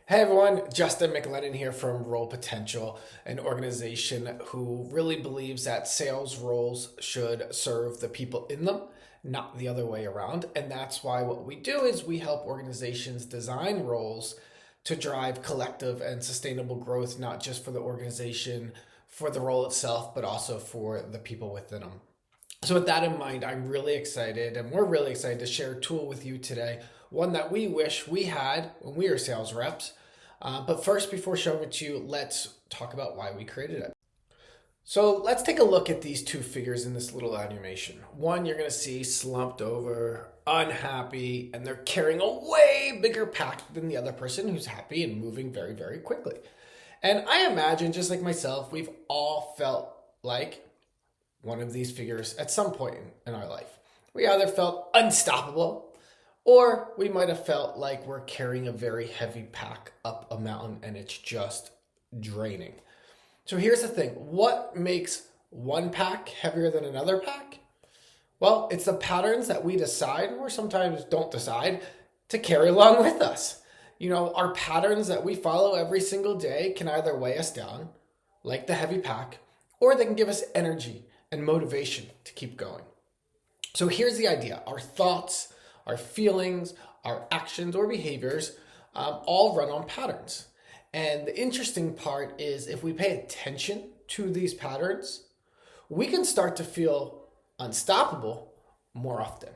Hey everyone, Justin McLennan here from RolePotential, an organization who really believes that sales roles should serve the people in them, not the other way around. And that's why what we do is we help organizations design roles to drive collective and sustainable growth, not just for the organization, for the role itself, but also for the people within them. So with that in mind, I'm really excited and we're really excited to share a tool with you today, one that we wish we had when we were sales reps. But first, before showing it to you, let's talk about why we created it. So let's take a look at these two figures in this little animation. One, you're going to see slumped over, unhappy, and they're carrying a way bigger pack than the other person who's happy and moving very, very quickly. And I imagine, just like myself, we've all felt like one of these figures at some point in our life. We either felt unstoppable, or we might have felt like we're carrying a very heavy pack up a mountain and it's just draining. So here's the thing. What makes one pack heavier than another pack? Well, it's the patterns that we decide, or sometimes don't decide, to carry along with us. You know, our patterns that we follow every single day can either weigh us down, like the heavy pack, or they can give us energy and motivation to keep going. So here's the idea. Our thoughts, our feelings, our actions or behaviors all run on patterns. And the interesting part is if we pay attention to these patterns, we can start to feel unstoppable more often.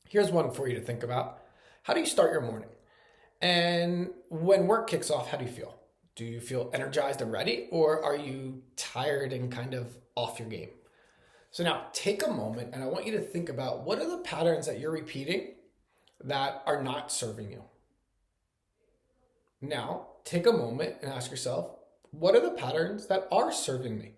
Here's one for you to think about. How do you start your morning? And when work kicks off, how do you feel? Do you feel energized and ready, or are you tired and kind of off your game? So now take a moment and I want you to think about what are the patterns that you're repeating that are not serving you. Now take a moment and ask yourself, what are the patterns that are serving me?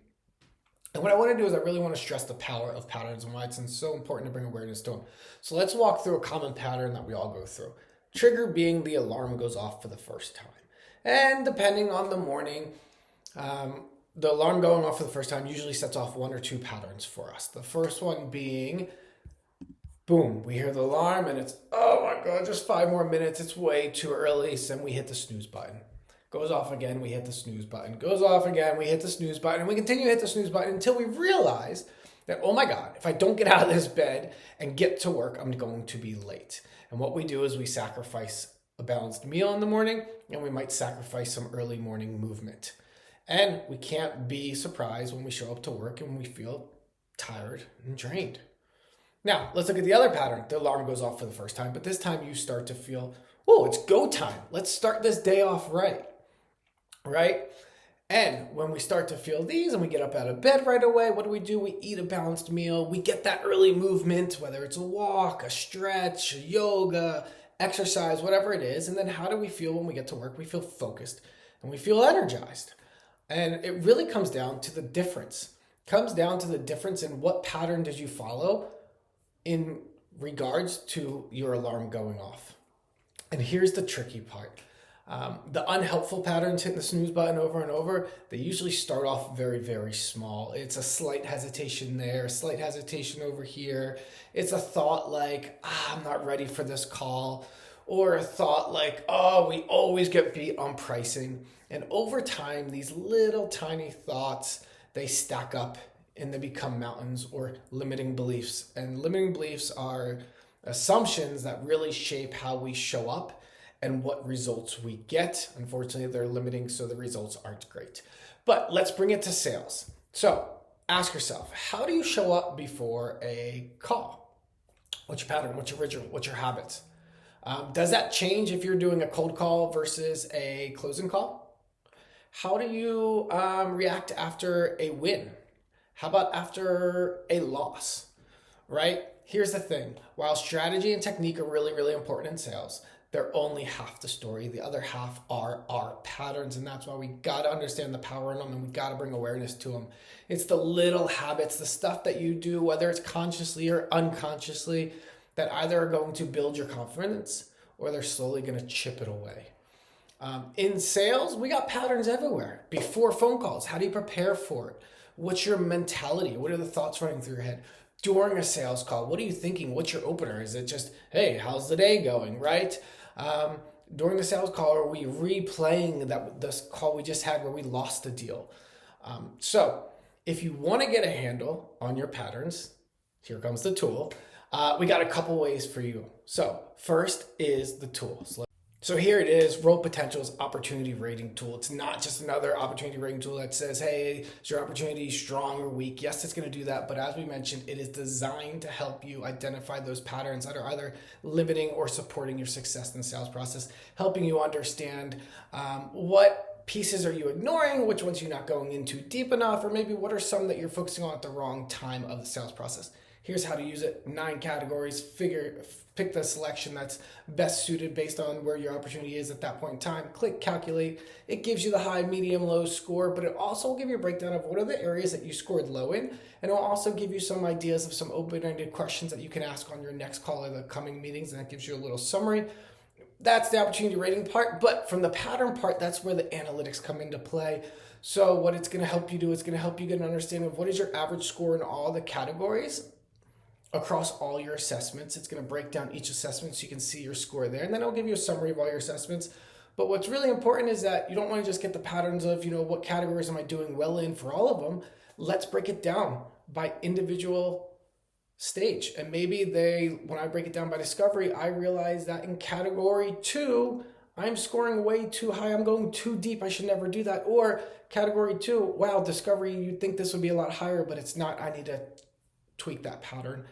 And what I want to do is I really want to stress the power of patterns and why it's so important to bring awareness to them. So let's walk through a common pattern that we all go through. Trigger being the alarm goes off for the first time. And depending on the morning, the alarm going off for the first time usually sets off one or two patterns for us. The first one being, boom, we hear the alarm and it's, oh my God, just 5 more minutes. It's way too early. So then we hit the snooze button. Goes off again, we hit the snooze button. Goes off again, we hit the snooze button. And we continue to hit the snooze button until we realize that, oh my God, if I don't get out of this bed and get to work, I'm going to be late. And what we do is we sacrifice a balanced meal in the morning and we might sacrifice some early morning movement. And we can't be surprised when we show up to work and we feel tired and drained. Now, let's look at the other pattern. The alarm goes off for the first time, but this time you start to feel, oh, it's go time. Let's start this day off right? And when we start to feel these and we get up out of bed right away, what do? We eat a balanced meal. We get that early movement, whether it's a walk, a stretch, a yoga, exercise, whatever it is. And then how do we feel when we get to work? We feel focused and we feel energized. And it really comes down to the difference. It comes down to the difference in what pattern did you follow in regards to your alarm going off. And here's the tricky part. The unhelpful patterns, hitting the snooze button over and over, they usually start off very, very small. It's a slight hesitation there, a slight hesitation over here. It's a thought like, I'm not ready for this call. Or a thought like, oh, we always get beat on pricing. And over time, these little tiny thoughts, they stack up and they become mountains or limiting beliefs. And limiting beliefs are assumptions that really shape how we show up and what results we get. Unfortunately, they're limiting, so the results aren't great. But let's bring it to sales. So ask yourself, how do you show up before a call? What's your pattern? What's your ritual? What's your habits? Does that change if you're doing a cold call versus a closing call? How do you react after a win? How about after a loss, right? Here's the thing. While strategy and technique are really, really important in sales, they're only half the story. The other half are our patterns, and that's why we got to understand the power in them and we got to bring awareness to them. It's the little habits, the stuff that you do, whether it's consciously or unconsciously, that either are going to build your confidence or they're slowly going to chip it away. In sales, we got patterns everywhere. Before phone calls, how do you prepare for it? What's your mentality? What are the thoughts running through your head? During a sales call, what are you thinking? What's your opener? Is it just, hey, how's the day going, right? during the sales call, are we replaying this call we just had where we lost the deal? So if you want to get a handle on your patterns, here comes the tool. We got a couple ways for you. So first is the tools. So here it is, RolePotential's opportunity rating tool. It's not just another opportunity rating tool that says, hey, is your opportunity strong or weak? Yes, it's going to do that. But as we mentioned, it is designed to help you identify those patterns that are either limiting or supporting your success in the sales process, helping you understand what pieces are you ignoring, which ones you're not going into deep enough, or maybe what are some that you're focusing on at the wrong time of the sales process. Here's how to use it. 9 categories. Pick the selection that's best suited based on where your opportunity is at that point in time. Click calculate. It gives you the high, medium, low score, but it also will give you a breakdown of what are the areas that you scored low in. And it will also give you some ideas of some open-ended questions that you can ask on your next call or the coming meetings. And that gives you a little summary. That's the opportunity rating part. But from the pattern part, that's where the analytics come into play. So what it's going to help you do, it's going to help you get an understanding of what is your average score in all the categories across all your assessments. It's going to break down each assessment so you can see your score there. And then it'll give you a summary of all your assessments. But what's really important is that you don't want to just get the patterns of, what categories am I doing well in for all of them. Let's break it down by individual stage. And maybe when I break it down by discovery, I realize that in category 2, I'm scoring way too high. I'm going too deep. I should never do that. Or category 2, wow, discovery, you'd think this would be a lot higher, but it's not. I need to tweak that pattern.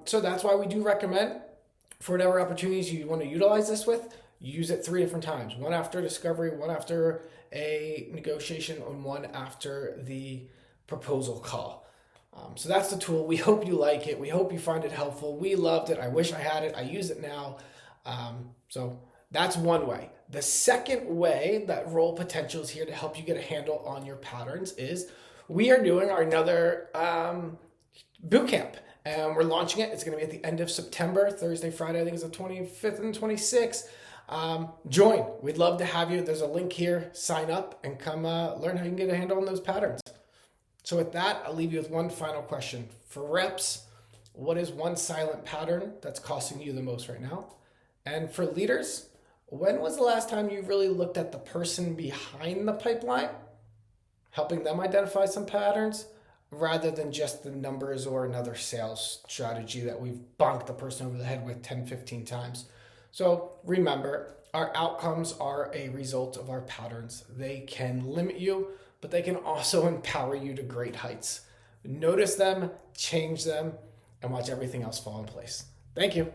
So that's why we do recommend, for whatever opportunities you want to utilize this with, use it 3 different times. 1 after discovery, 1 after a negotiation, and 1 after the proposal call. So that's the tool. We hope you like it. We hope you find it helpful. We loved it. I wish I had it. I use it now. So that's one way. The second way that RolePotential is here to help you get a handle on your patterns is we are doing another boot camp. And we're launching it. It's going to be at the end of September, Thursday, Friday. I think it's the 25th and 26th. Join. We'd love to have you. There's a link here. Sign up and come learn how you can get a handle on those patterns. So with that, I'll leave you with one final question. For reps, what is one silent pattern that's costing you the most right now? And for leaders, when was the last time you really looked at the person behind the pipeline, helping them identify some patterns, rather than just the numbers or another sales strategy that we've bonked the person over the head with 10, 15 times. So remember, our outcomes are a result of our patterns. They can limit you, but they can also empower you to great heights. Notice them, change them, and watch everything else fall in place. Thank you.